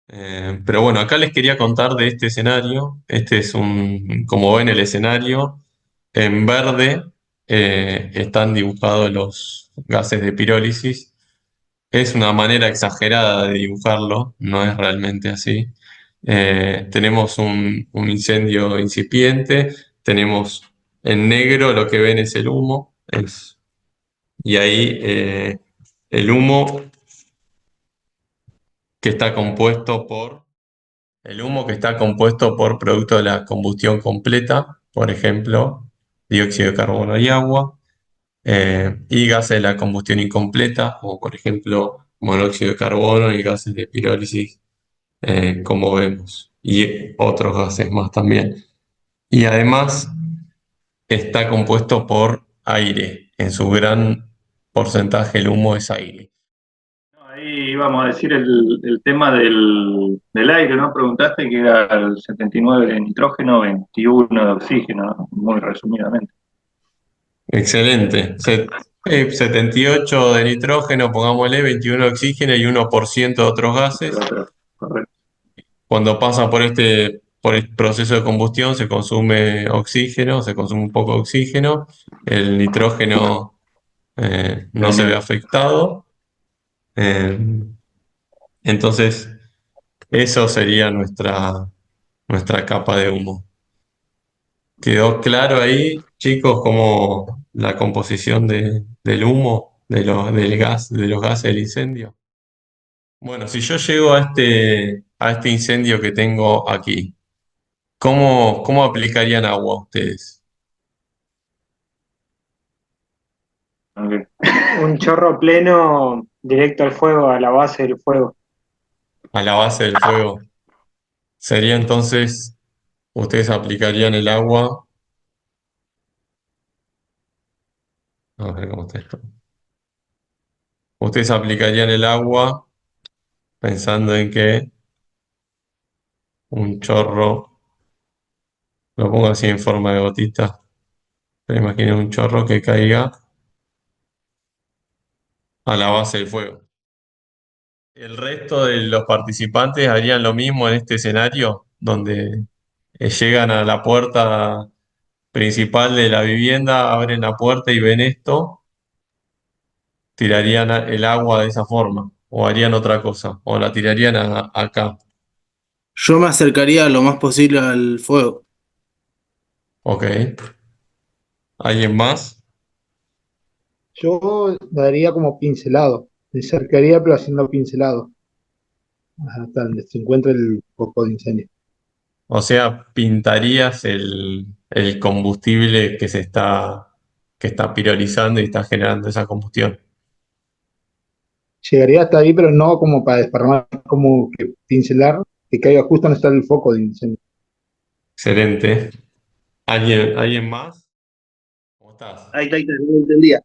Pero bueno, acá les quería contar de este escenario. Como ven el escenario, en verde están dibujados los gases de pirólisis. Es una manera exagerada de dibujarlo, no es realmente así. Tenemos un incendio incipiente, tenemos en negro lo que ven es el humo, y ahí el humo que está compuesto por el humo que está compuesto por producto de la combustión completa, por ejemplo, dióxido de carbono y agua, y gases de la combustión incompleta, como por ejemplo monóxido de carbono y gases de pirólisis, como vemos, y otros gases más también. Y además está compuesto por aire, en su gran porcentaje el humo es aire. Ahí íbamos a decir el tema del aire, ¿no? Preguntaste que era el 79 de nitrógeno, 21 de oxígeno, ¿no? Muy resumidamente. Excelente. 78 de nitrógeno, pongámosle, 21 de oxígeno y 1% de otros gases. Correcto. Cuando pasa por el proceso de combustión se consume oxígeno, se consume un poco de oxígeno, el nitrógeno no se ve Bien. afectado. eh, entonces, eso sería nuestra capa de humo. ¿Quedó claro ahí, chicos, cómo la composición del humo, del gas, de los gases del incendio? Bueno, si yo llego a este incendio que tengo aquí, ¿cómo aplicarían agua ustedes Ok. Un chorro pleno directo al fuego, a la base del fuego. a la base del fuego? Sería entonces, ustedes aplicarían el agua, a ver cómo está esto. Ustedes aplicarían el agua pensando en que un chorro, lo pongo así en forma de gotita, pero imaginen un chorro que caiga a la base del fuego. ¿El resto de los participantes harían lo mismo en este escenario, donde llegan a la puerta principal de la vivienda, abren la puerta y ven esto? ¿Tirarían el agua de esa forma? ¿O harían otra cosa? ¿O la tirarían acá? Yo me acercaría lo más posible al fuego. ¿Ok? ¿Alguien más? Yo daría como pincelado, me acercaría pero haciendo pincelado, hasta donde se encuentre el foco de incendio. O sea, pintarías el combustible que está pirolizando y está generando esa combustión. Llegaría hasta ahí, pero no como para desparramar, como que pincelar, que caiga justo donde está el foco de incendio. Excelente. ¿Alguien más? ¿Cómo estás? Ahí está, no lo entendía.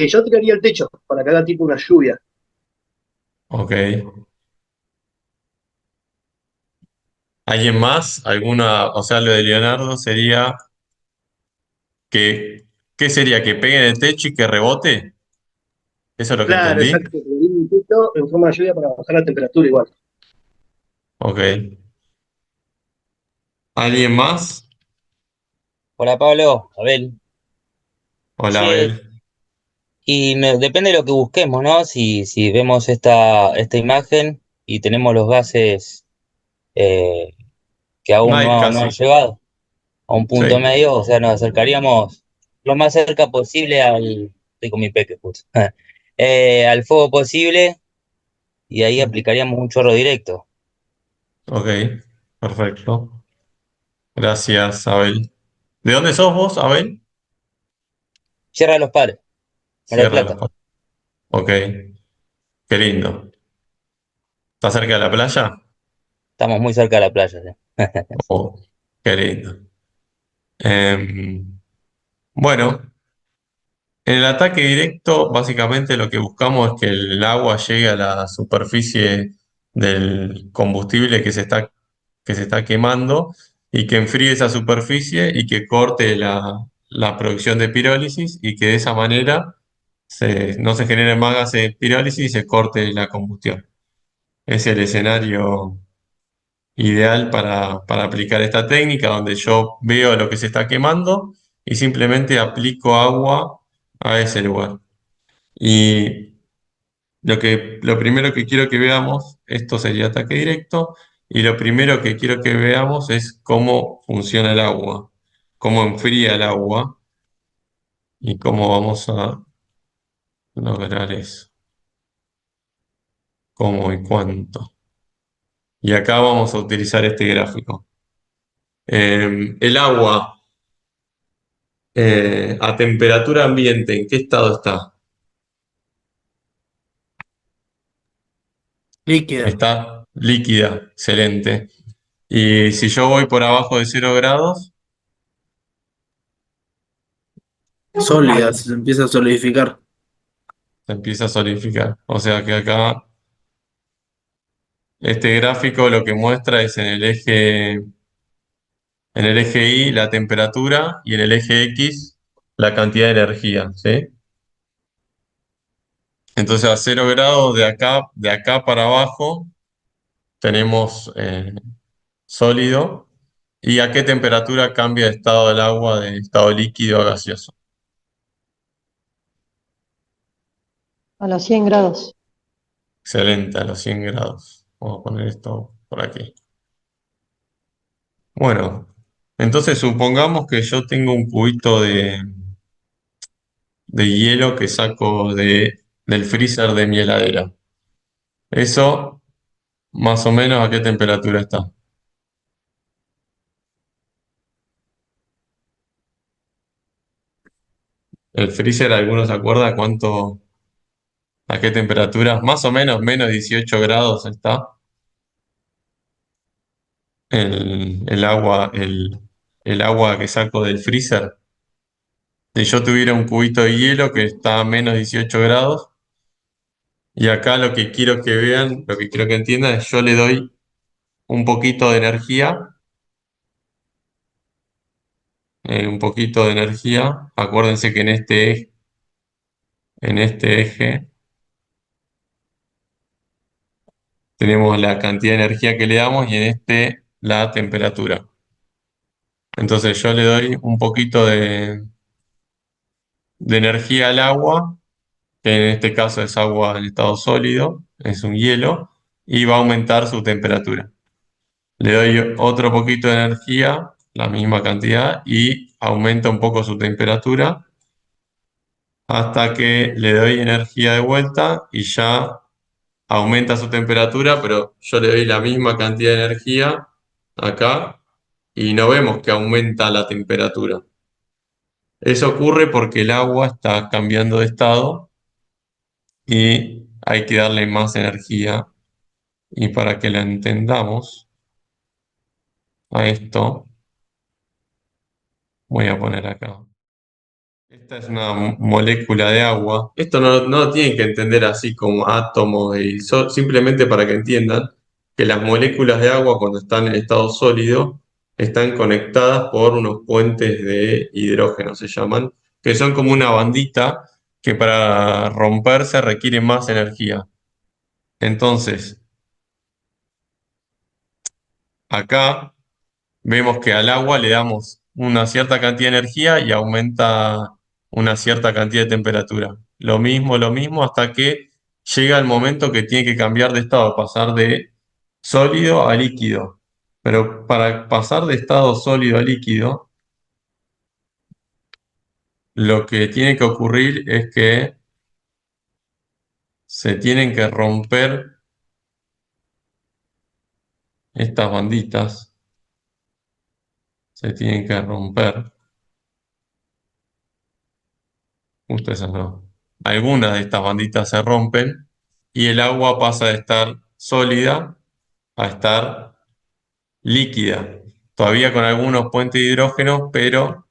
Yo tiraría el techo para que haga tipo una lluvia. Ok. ¿Alguien más? O sea, lo de Leonardo sería que, ¿qué sería? ¿Que pegue en el techo y que rebote? ¿Eso es lo que Claro, entendí? exacto. Tiraría un techo en forma de lluvia para bajar la temperatura igual. Ok. ¿Alguien más? Hola Pablo, Abel. Hola, Che, Abel. depende de lo que busquemos, ¿no? Si vemos esta imagen y tenemos los gases eh, que aún Night no han casi. llegado a un punto Sí. medio, o sea, nos acercaríamos lo más cerca posible estoy con mi peque, justo, al fuego posible y ahí aplicaríamos un chorro directo. Ok. Perfecto. Gracias, Abel. ¿De dónde sos vos, Abel? Cierra los pares, Mar del Sierra de los Plata. Padres. Ok. Qué lindo. ¿Está cerca de la playa? Estamos muy cerca de la playa, ¿sí? Oh, qué lindo. Em, bueno. En el ataque directo, básicamente lo que buscamos es que el agua llegue a la superficie del combustible que se está quemando y que enfríe esa superficie y que corte la producción de pirólisis y que de esa manera no se genere más gases de pirólisis y se corte la combustión. Es el escenario ideal para aplicar esta técnica, donde yo veo lo que se está quemando y simplemente aplico agua a ese lugar. Y lo primero que quiero que veamos, esto sería ataque directo, y lo primero que quiero que veamos es cómo funciona el agua, cómo enfría el agua y cómo vamos a lograr eso, cómo y cuánto. Y acá vamos a utilizar este gráfico. El agua a temperatura ambiente, ¿en qué estado está? Líquida. Está líquida, excelente. Y si yo voy por abajo de 0 grados, Sólida, se empieza a solidificar. se empieza a solidificar. O sea que acá este gráfico lo que muestra es en el eje Y la temperatura y en el eje X la cantidad de energía, ¿sí? Entonces a 0 grados de acá para abajo tenemos sólido. ¿Y a qué temperatura cambia de estado del agua de estado líquido a gaseoso? A los 100 grados. Excelente, a los 100 grados. Vamos a poner esto por aquí. Bueno, entonces supongamos que yo tengo un cubito de hielo que saco del freezer de mi heladera. Eso, más o menos, ¿a qué temperatura está? El freezer, ¿algunos se acuerda a qué temperatura? Más o menos, menos 18 grados está el agua que saco del freezer. Si yo tuviera un cubito de hielo que está a menos 18 grados, y acá lo que quiero que vean, lo que quiero que entiendan es yo le doy un poquito de energía, un poquito de energía. Acuérdense que en este eje tenemos la cantidad de energía que le damos y en este la temperatura. Entonces yo le doy un poquito de energía al agua, que en este caso es agua en estado sólido, es un hielo, y va a aumentar su temperatura. Le doy otro poquito de energía, la misma cantidad, y aumenta un poco su temperatura hasta que le doy energía de vuelta y ya aumenta su temperatura, pero yo le doy la misma cantidad de energía acá y no vemos que aumenta la temperatura. Eso ocurre porque el agua está cambiando de estado y hay que darle más energía. Y para que la entendamos a esto, voy a poner acá. Esta es una molécula de agua. Esto no lo tienen que entender así como átomos, simplemente para que entiendan que las moléculas de agua cuando están en estado sólido están conectadas por unos puentes de hidrógeno, se llaman, que son como una bandita que para romperse requiere más energía. Entonces, acá vemos que al agua le damos una cierta cantidad de energía y aumenta una cierta cantidad de temperatura. Lo mismo hasta que llega el momento que tiene que cambiar de estado, pasar de sólido a líquido. Pero para pasar de estado sólido a líquido, lo que tiene que ocurrir es que se tienen que romper estas banditas, se tienen que romper. Justo esas no. Algunas de estas banditas se rompen y el agua pasa de estar sólida a estar líquida. Todavía con algunos puentes de hidrógeno, pero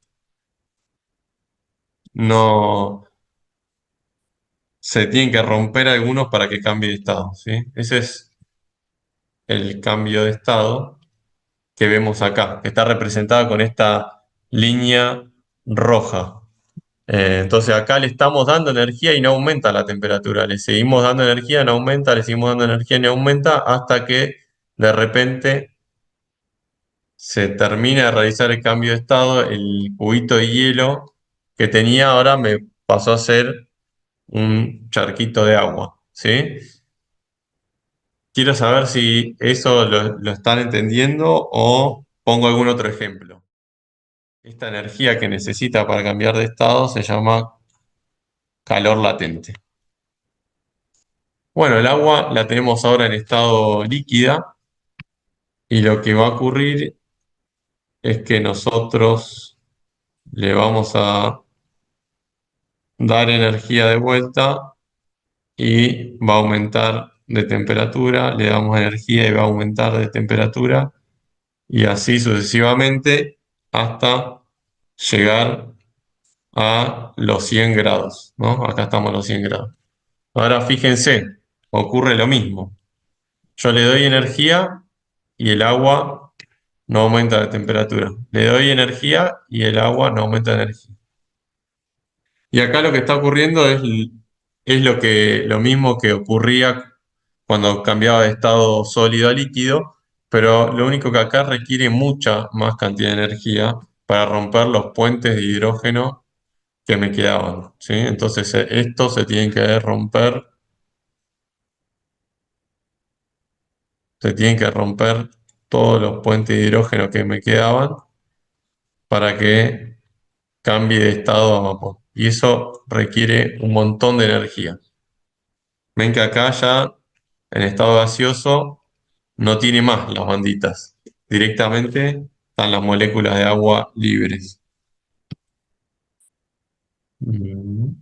no se tienen que romper algunos para que cambie de estado, ¿sí? Ese es el cambio de estado que vemos acá, que está representado con esta línea roja. Entonces acá le estamos dando energía y no aumenta la temperatura. Le seguimos dando energía, no aumenta, le seguimos dando energía y no aumenta hasta que de repente se termina de realizar el cambio de estado, el cubito de hielo que tenía ahora me pasó a ser un charquito de agua, ¿sí? Quiero saber si eso lo están entendiendo o pongo algún otro ejemplo. Esta energía que necesita para cambiar de estado se llama calor latente. Bueno, el agua la tenemos ahora en estado líquida y lo que va a ocurrir es que nosotros le vamos a dar energía de vuelta y va a aumentar de temperatura, le damos energía y va a aumentar de temperatura y así sucesivamente hasta llegar a los 100 grados, ¿no? Acá estamos a los 100 grados. Ahora fíjense, ocurre lo mismo. Yo le doy energía y el agua no aumenta de temperatura. Le doy energía y el agua no aumenta de energía. Y acá lo que está ocurriendo es lo mismo que ocurría cuando cambiaba de estado sólido a líquido, pero lo único que acá requiere mucha más cantidad de energía para romper los puentes de hidrógeno que me quedaban, ¿sí? Entonces estos se tienen que romper, se tienen que romper todos los puentes de hidrógeno que me quedaban para que cambie de estado a vapor. Y eso requiere un montón de energía. Ven que acá ya en estado gaseoso no tiene más las banditas. Directamente están las moléculas de agua libres. Mm.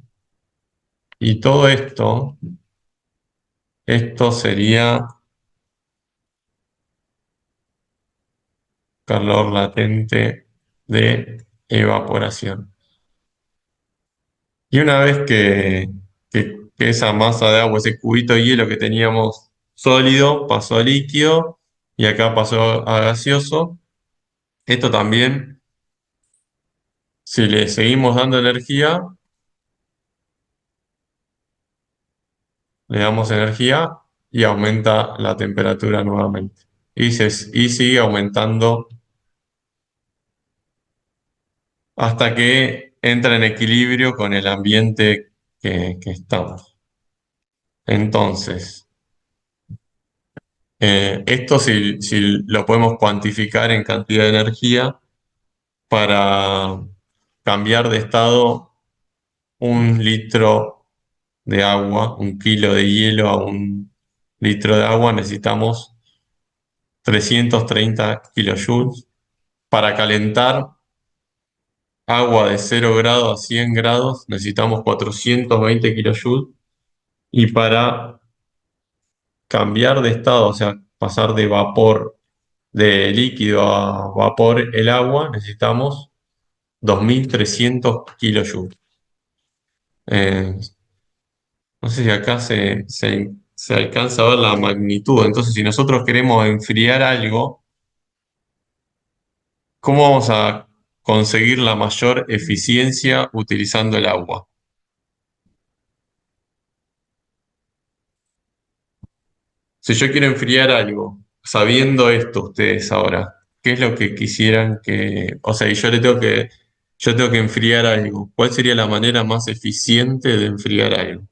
Y todo esto sería calor latente de evaporación. Y una vez que esa masa de agua, ese cubito de hielo que teníamos sólido, pasó a líquido y acá pasó a gaseoso, esto también, si le seguimos dando energía, le damos energía y aumenta la temperatura nuevamente. Y sigue aumentando hasta que entra en equilibrio con el ambiente que estamos. Entonces, esto si lo podemos cuantificar en cantidad de energía para cambiar de estado 1 litro de agua, 1 kilo de hielo a 1 litro de agua, necesitamos 330 kilojoules. Para calentar agua de 0 grados a 100 grados necesitamos 420 kilojoules. Y para cambiar de estado, o sea, pasar de vapor, de líquido a vapor el agua, necesitamos 2300 kilojoules. Eh, no sé si acá se alcanza a ver la magnitud. Entonces, si nosotros queremos enfriar algo, ¿cómo vamos a conseguir la mayor eficiencia utilizando el agua? Si yo quiero enfriar algo, sabiendo esto ustedes ahora, ¿qué es lo que quisieran que, o sea, y yo tengo que enfriar algo, ¿cuál sería la manera más eficiente de enfriar algo?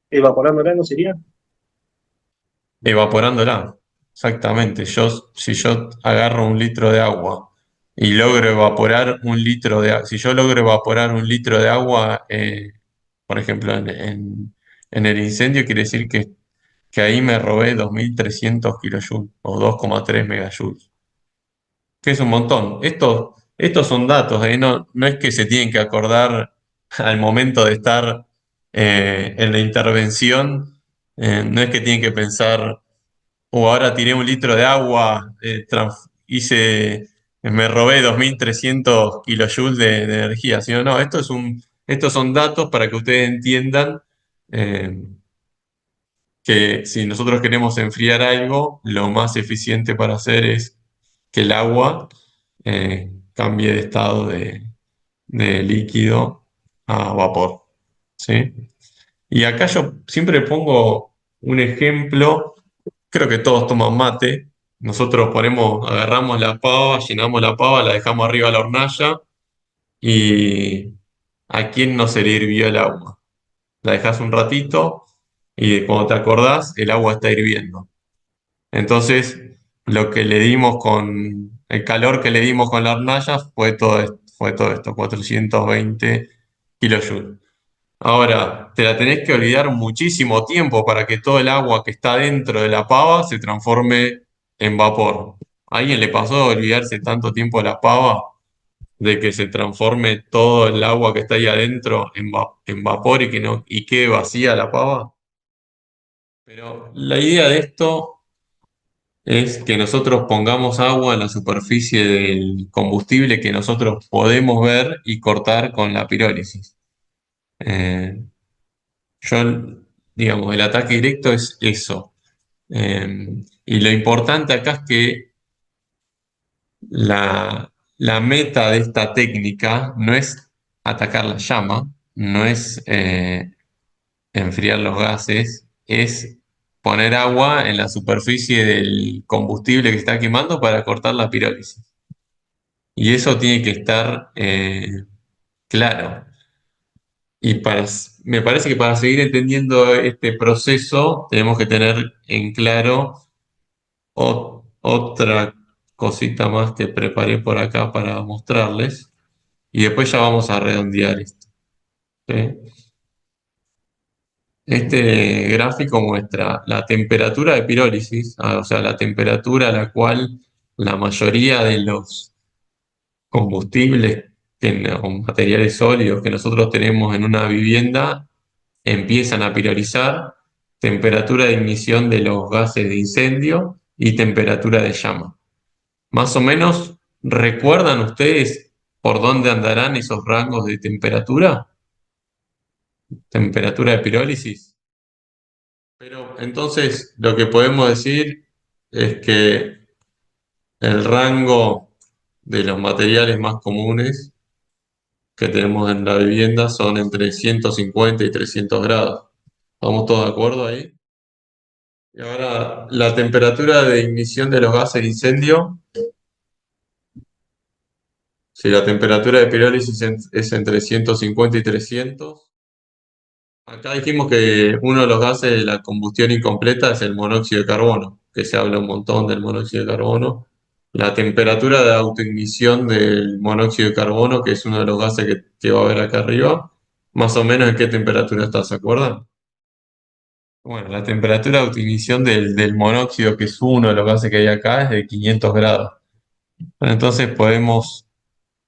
¿Evaporándola no sería? Evaporándola, exactamente. Si yo agarro 1 litro de agua y logro evaporar 1 litro de agua, si yo logro evaporar 1 litro de agua, por ejemplo, en el incendio, quiere decir que ahí me robé 2300 kilojoules o 2,3 megajoules, que es un montón. Estos son datos, no es que se tienen que acordar al momento de estar en la intervención, no es que tienen que pensar o ahora tiré 1 litro de agua, me robé 2300 kilojoules de energía. Sino, no, estos son datos para que ustedes entiendan eh, que si nosotros queremos enfriar algo, lo más eficiente para hacer es que el agua cambie de estado de líquido a vapor. ¿Sí? Y acá yo siempre pongo un ejemplo. Creo que todos toman mate, nosotros agarramos la pava, llenamos la pava, la dejamos arriba de la hornalla y ¿a quién no se le hirvió el agua? La dejas un ratito y cuando te acordás, el agua está hirviendo. Entonces, lo que le dimos con el calor que le dimos con la hornalla fue todo esto, 420 kilojoules. Ahora, te la tenés que olvidar muchísimo tiempo para que todo el agua que está dentro de la pava se transforme en vapor. ¿A alguien le pasó a olvidarse tanto tiempo la pava de que se transforme todo el agua que está ahí adentro en vapor y que no, y quede vacía la pava? Pero la idea de esto es que nosotros pongamos agua en la superficie del combustible que nosotros podemos ver y cortar con la pirólisis. Eh, yo, digamos, el ataque directo es eso. Y lo importante acá es que la meta de esta técnica no es atacar la llama, no es enfriar los gases, es poner agua en la superficie del combustible que está quemando para cortar la pirólisis. Y eso tiene que estar claro. Y me parece que para seguir entendiendo este proceso tenemos que tener en claro otra cosita más que preparé por acá para mostrarles. Y después ya vamos a redondear esto. ¿Sí? Este gráfico muestra la temperatura de pirólisis, o sea, la temperatura a la cual la mayoría de los combustibles o materiales sólidos que nosotros tenemos en una vivienda empiezan a pirolizar, temperatura de ignición de los gases de incendio y temperatura de llama. Más o menos, ¿recuerdan ustedes por dónde andarán esos rangos de temperatura? Temperatura de pirólisis. Pero entonces lo que podemos decir es que el rango de los materiales más comunes que tenemos en la vivienda son entre 150 y 300 grados. ¿Estamos todos de acuerdo ahí? Y ahora, la temperatura de ignición de los gases de incendio, si la temperatura de pirólisis es entre 150 y 300, acá dijimos que uno de los gases de la combustión incompleta es el monóxido de carbono, que se habla un montón del monóxido de carbono. La temperatura de autoignición del monóxido de carbono, que es uno de los gases que va a ver acá arriba, más o menos en qué temperatura está, ¿se acuerdan? Bueno, la temperatura de autoignición del monóxido, que es uno de los gases que hay acá, es de 500 grados. Bueno, entonces podemos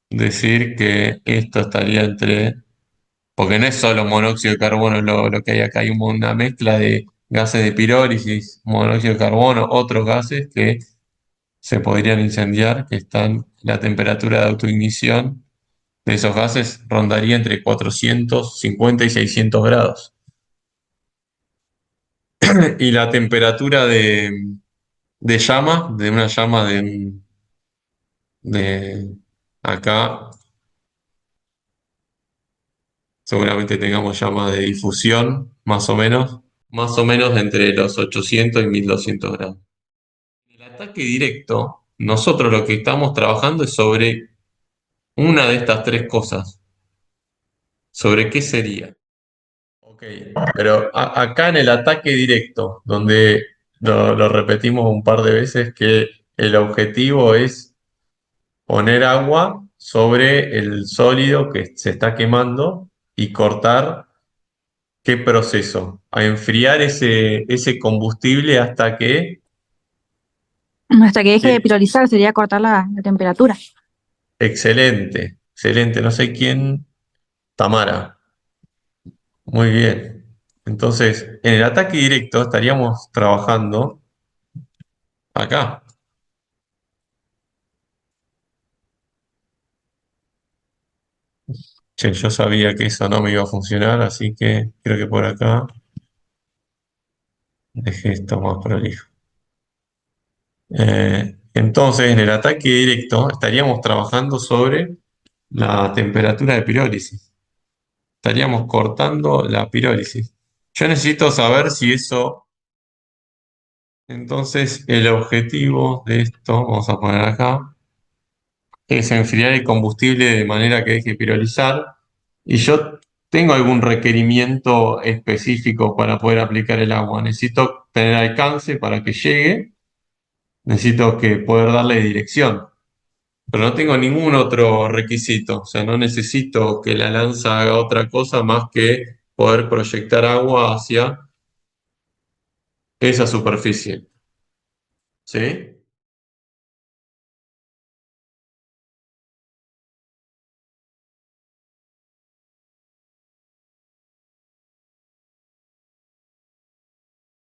decir que esto estaría porque no es solo monóxido de carbono lo que hay acá, hay una mezcla de gases de pirólisis, monóxido de carbono, otros gases que se podrían incendiar, que la temperatura de autoignición de esos gases rondaría entre 450 y 600 grados. Y la temperatura de llama, de una llama de acá, seguramente tengamos llamas de difusión, más o menos entre los 800 y 1200 grados. En el ataque directo, nosotros lo que estamos trabajando es sobre una de estas tres cosas. ¿Sobre qué sería? Ok, pero acá en el ataque directo, donde lo repetimos un par de veces, que el objetivo es poner agua sobre el sólido que se está quemando y cortar. ¿Qué proceso? A enfriar ese combustible hasta que... Hasta que deje de que- pirolizar sería cortar la temperatura. Excelente, excelente. No sé quién. Tamara. Muy bien. Entonces, en el ataque directo estaríamos trabajando acá. Che, yo sabía que eso no me iba a funcionar, así que creo que por acá dejé esto más prolijo. Entonces, en el ataque directo estaríamos trabajando sobre la temperatura de pirólisis. Estaríamos cortando la pirólisis. Yo necesito saber si eso Entonces, el objetivo de esto, vamos a poner acá, es enfriar el combustible de manera que deje pirolizar. Y yo tengo algún requerimiento específico para poder aplicar el agua. Necesito tener alcance para que llegue, necesito poder darle dirección. Pero no tengo ningún otro requisito, o sea, no necesito que la lanza haga otra cosa más que poder proyectar agua hacia esa superficie. ¿Sí?